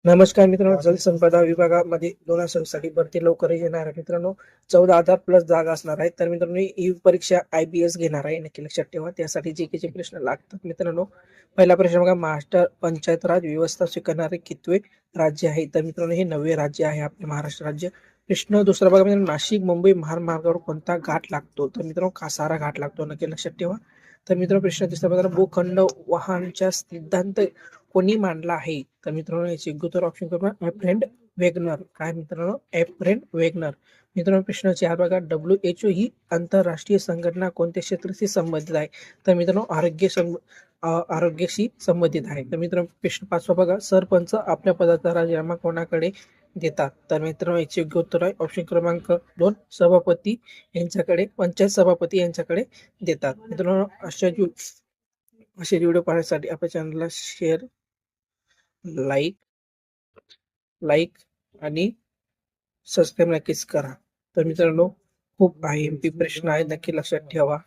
नमस्कार मित्रांनो, जलसंपदा विभागामध्ये 2026 साठी भरती लवकरच येणार आहे मित्रांनो. 14,000 प्लस जागा असणार आहेत. तर मित्रांनो, ही परीक्षा IBS घेणार आहे, नक्की लक्षात ठेवा. त्यासाठी जीकेचे प्रश्न लागतात मित्रांनो. पहिला प्रश्न बघा, महाराष्ट्र पंचायत राज व्यवस्था स्वीकारणारे कितवे राज्य आहे? तर मित्रांनो, हे 9वे राज्य आहे आपले महाराष्ट्र राज्य. प्रश्न दुसरा बघा मित्रांनो, नाशिक मुंबई महामार्गावर कोणता घाट लागतो? तर मित्रांनो, कासारा घाट लागतो, नक्की लक्षात ठेवा. तर मित्रांनो, प्रश्न तिसरा बघा, भूखंड वाहनच्या सिद्धांत कोणी मांडला आहे? तर मित्रांनो, याचे उत्तर ऑप्शन करू एफ्रेंड वेगनर. काय मित्रांनो? एफ्रेंड वेगनर. मित्रांनो, प्रश्न 4 बघा, WHO ही आंतरराष्ट्रीय संघटना कोणत्या क्षेत्राशी संबंधित आहे? तर मित्रांनो, आरोग्याशी संबंधित आहे. तर मित्रांनो, प्रश्न 5 बघा, सरपंच आपल्या पदाचा राजीनामा कोणाकडे देतात? तर मित्रांनो, याचे योग्य उत्तर आहे ऑप्शन क्रमांक 2, सभापती यांच्याकडे, पंचायत सभापती यांच्याकडे देतात. मित्रांनो, असे व्हिडिओ पाहण्यासाठी आपल्या चॅनलला शेअर, लाईक आणि सबस्क्राईब नक्कीच करा. तर मित्रांनो, खूप IMP प्रश्न आहेत, नक्की लक्षात ठेवा.